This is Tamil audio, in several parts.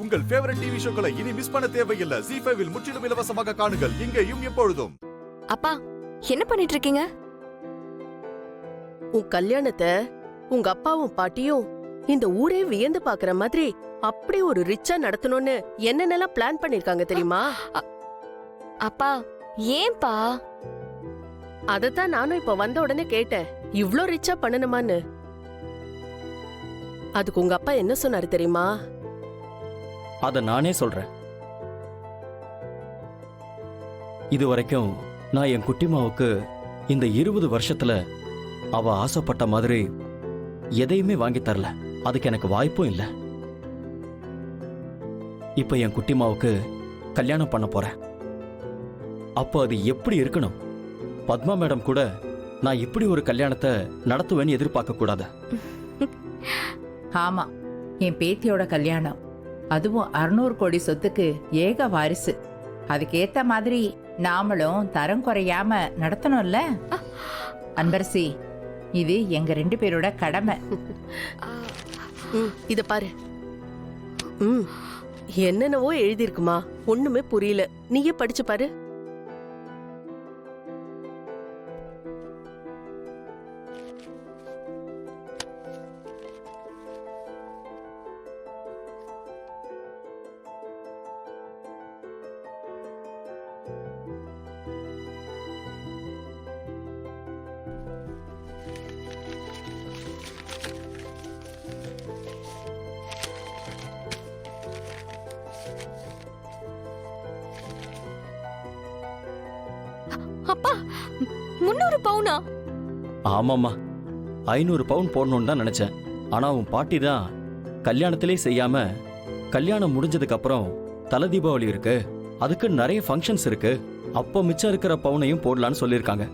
உங்கள் ஃபேவரட் டிவி ஷோக்களை இனி மிஸ் பண்ண தேவையில்லை. ZEE5 இல் முற்றிலும் இலவசமாக காணுங்கள், இங்கேயும் எப்பொழுதும். அப்பா, என்ன பண்ணிட்டு இருக்கீங்க? உன் கல்யாணத்தை உங்க அப்பாவும் பாட்டியும் இந்த ஊரே வியந்து பாக்குற மாதிரி அப்படி ஒரு ரிச்சா நடத்தணும்னு என்னென்னலாம் பிளான் பண்ணிருக்காங்க தெரியுமா? அப்பா, ஏன்பா? அதத்தான் நானும் இப்ப வந்த உடனே கேட்டேன், இவ்ளோ ரிச்சா பண்ணணுமான்னு. அதுக்கு உங்க அப்பா என்ன சொன்னாரு தெரியுமா? அத நானே சொல்றேன். இதுவரைக்கும் நான் என் குட்டிமாவுக்கு இந்த 20 வருஷத்துல அவ ஆசைப்பட்ட மாதிரி எதையுமே வாங்கி தரல. அதுக்கு எனக்கு வாய்ப்பும் இல்லை. இப்ப என் குட்டிமாவுக்கு கல்யாணம் பண்ண போறேன். அப்போ அது எப்படி இருக்கணும்? பத்மா மேடம் கூட நான் இப்படி ஒரு கல்யாணத்தை நடத்துவேன்னு எதிர்பார்க்க கூடாது. ஆமா, என் பேத்தியோட கல்யாணம், அதுவும் 600 கோடி சொத்துக்கு ஏக வாரிசு. அதுக்கேத்த மாதிரி நாமளும் தரம் குறையாம நடத்தணும்ல அன்பரசி. இது எங்க 2 பேரோட கடமை. இத பாரு, என்னென்னவோ எழுதிருக்குமா, ஒண்ணுமே புரியல. நீயே படிச்சு பாரு. அப்பா, 300 பவுனா? ஆமாம்மா, 500 பவுன் போடணும்னு தான் நினைச்சேன். ஆனா உன் பாட்டி தான் கல்யாணத்திலே செய்யாம கல்யாணம் முடிஞ்சதுக்கு அப்புறம் தலை தீபாவளி இருக்கு, அதுக்கு நிறைய ஃபங்க்ஷன்ஸ் இருக்கு, அப்போ மிச்சம் இருக்கிற பவுனையும் போடலான்னு சொல்லியிருக்காங்க.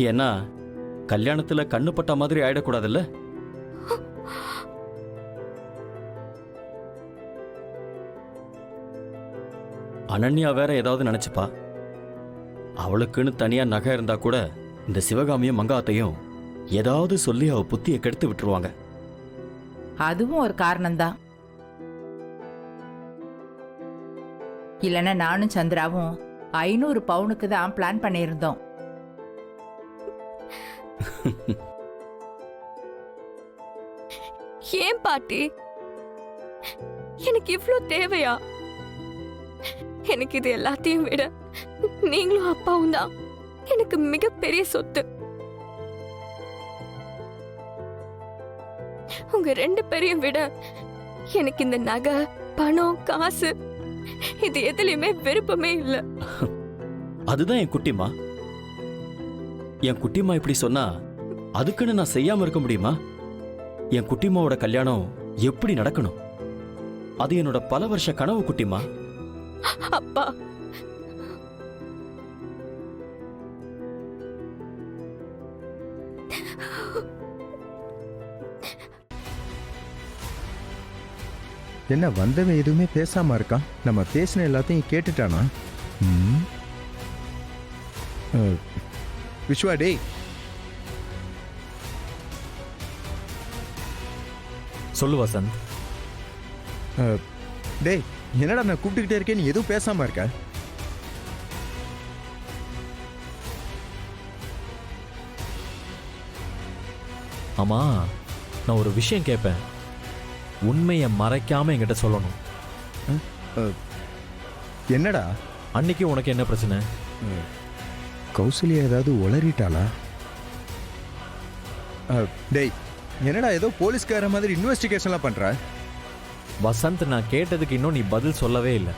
ஏன்னா கல்யாணத்துல கண்ணு பட்ட மாதிரி ஆயிடக்கூடாதுல்ல. அனன்யா வேற ஏதாவது நினைச்சுப்பா. அவளுக்குன்னு தனியா நகை இருந்தா கூட இந்த சிவகாமியும் மங்காத்தையும் ஏதாவது சொல்லி அவ புத்தியை கெடுத்து விட்டுருவாங்க. அதுவும் ஒரு காரணம்தான். இல்லைன்னா நானும் சந்திராவும் 500 பவுனுக்கு தான் பிளான் பண்ணியிருந்தோம். ஏன் பாட்டி, எனக்கு இவ்ளோ தேவையா? எனக்கு இது எல்லாத்தையும் விட நீங்களும் அப்பாவும் தான் எனக்கு மிகப்பெரிய சொத்து. உங்க 2 பேரையும் விட எனக்கு இந்த நகை, பணம், காசு இது எதுலயுமே விருப்பமே இல்லை. அதுதான் என் குட்டிமா. என் குட்டிமா இப்படி சொன்னா அதுக்குன்னு நான் செய்யாம இருக்க முடியுமா? என் குட்டிமாவோட கல்யாணம் எப்படி நடக்கணும், அது என்னோட பல வருஷ கனவு குட்டிமா. அப்பா, என்ன வந்தவன் எதுவுமே பேசாம இருக்கான்? நம்ம பேசின எல்லாத்தையும் கேட்டுட்டானா? விஸ்வா, டேய் சொல்லு வசந்த். டேய், என்னடா நான் கூப்பிட்டுக்கிட்டே இருக்கேன், நீ எதுவும் பேசாம இருக்க? ஆமா, நான் ஒரு விஷயம் கேட்பேன், உண்மையை மறைக்காம என்கிட்ட சொல்லணும். என்னடா? அன்னைக்கு உனக்கு என்ன பிரச்சனை? கௌசல்யா ஏதாவது உளறிட்டாளா? டேய், என்னடா ஏதோ போலீஸ்கார மாதிரி இன்வெஸ்டிகேஷன்லாம் பண்ற? வசந்த், நான் கேட்டதுக்கு இன்னும் நீ பதில் சொல்லவே இல்லை.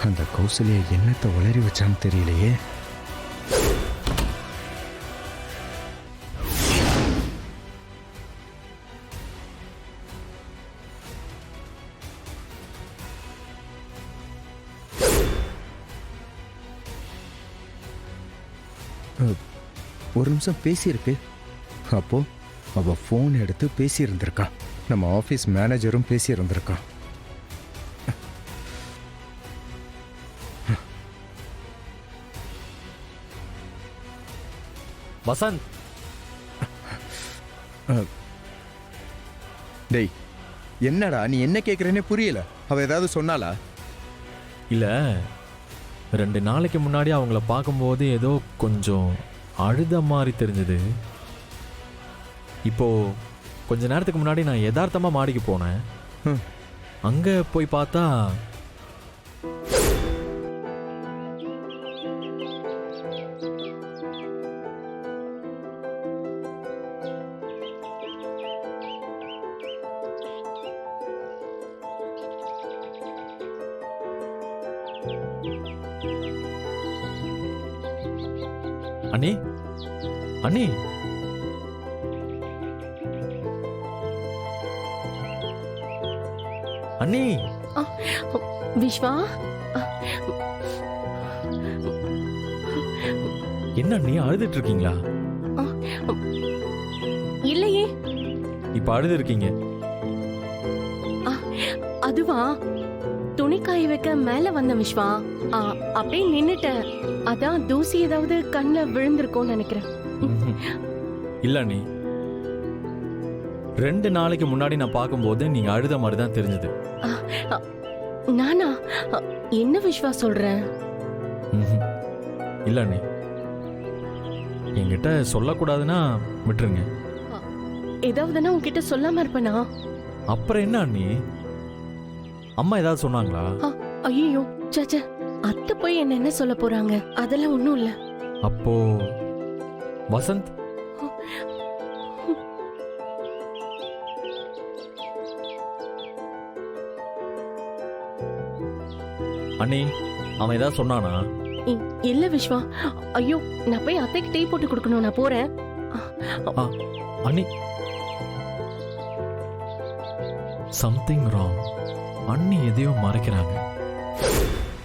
அந்த கௌசல்யா என்னத்தை உளறி வச்சான்னு தெரியலையே. ஒரு நிமிஷம் பேசியிருக்கு. அப்போ அவ ஃபோன் எடுத்து பேசியிருந்திருக்கா. நம்ம ஆஃபீஸ் மேனேஜரும் பேசியிருந்திருக்கான். வசந்த், டேய் என்னடா நீ என்ன கேட்குறேன்னே புரியல. அவ ஏதாவது சொன்னாளா? இல்ல 2 நாளைக்கு முன்னாடி அவங்கள பார்க்கும்போது ஏதோ கொஞ்சம் அழுத மாதிரி தெரிஞ்சது. இப்போ கொஞ்ச நேரத்துக்கு முன்னாடி நான் யதார்த்தமா மாடிக்கு போனேன். ம். அங்க போய் பார்த்தா அண்ணி, அண்ணி, அண்ணி, விஸ்வா, என்ன அண்ணி அழுதுட்டு இருக்கீங்களா? இல்லையே. இப்ப அழுது இருக்கீங்க. அதுவா, துணி காய வைக்க மேல வந்த விஸ்வா. அப்படியே நின்னுட்டேன். அதான் தூசி ஏதாவது கண்ணுல விழுந்திருக்கும்னு நினைக்கிறேன். ம்ஹும். இல்ல அண்ணி, 2 நாளைக்கு முன்னாடி நான் பார்க்கும்போது நீங்க அழுத மாதிரி தான் தெரிஞ்சது. நானா? என்ன விஸ்வா சொல்ற? ம்ஹும். இல்ல அண்ணி, என்கிட்ட சொல்லக்கூடாதுன்னா விட்டுருங்க. ஏதாவதுன்னா உன்கிட்ட சொல்லாம இருப்பனா? அப்புறம் என்ன அண்ணி, அம்மா ஏதாவது சொன்னாங்களா? ஐயோ, சாச்சா, அத்தை போய் என்ன சொல்ல போறாங்க? அதெல்லாம் ஒண்ணும் இல்ல. அப்போ வசந்த், அண்ணி அவன் ஏதாவது சொன்னானா? இல்ல விஸ்வா. ஐயோ, நான் போய் அத்தைக்கு டீ போட்டு கொடுக்கணும். நான் போறேன். அண்ணி, சம்திங் ராங். அண்ணி எதையோ மறைக்கிறாங்க.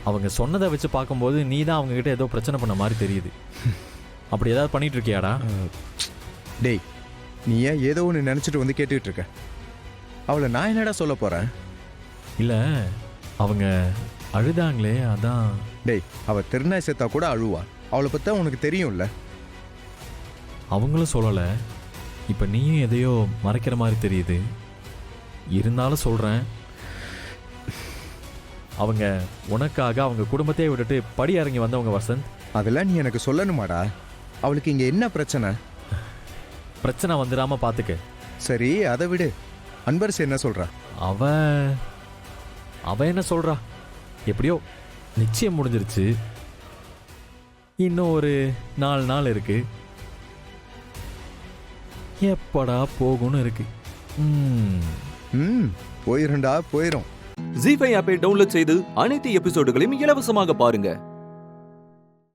அவங்க சொன்னதை வச்சு பார்க்கும்போது நீ தான் அவங்க கிட்ட ஏதோ பிரச்சனை பண்ண மாதிரி தெரியுது. அப்படி ஏதாவது பண்ணிட்டு இருக்கியாடா? டேய் நீ ஏன் ஏதோ ஒன்று நினச்சிட்டு வந்து கேட்டுக்கிட்டு இருக்க? அவளை நான் என்னடா சொல்ல போகிறேன்? இல்ல, அவங்க அழுதாங்களே அதான். டேய் அவ திருநாய் செத்தா கூட அழுவா. அவளை பற்றி உனக்கு தெரியும்ல. அவங்களும் சொல்லல. இப்ப நீயும் எதையோ மறைக்கிற மாதிரி தெரியுது. இருந்தாலும் சொல்றேன், அவங்க உனக்காக அவங்க குடும்பத்தையே விட்டுட்டு படி இறங்கி வந்தவங்க வசந்த். அதெல்லாம் நீ எனக்கு சொல்லணுமாடா? அவளுக்கு இங்கே என்ன பிரச்சனை? பிரச்சனை வந்துடாம பாத்துக்க. சரி அதை விடு. அன்பரசு என்ன சொல்றா? அவ என்ன சொல்றா? எப்படியோ நிச்சயம் முடிஞ்சிருச்சு. இன்னும் ஒரு 4 நாள் இருக்கு. எப்படா போகும்னு இருக்கு. போயிருண்டா, போயிரும். ஜீ5 ஆப்பை டவுன்லோட் செய்து அனைத்து எபிசோடுகளையும் இலவசமாக பாருங்க.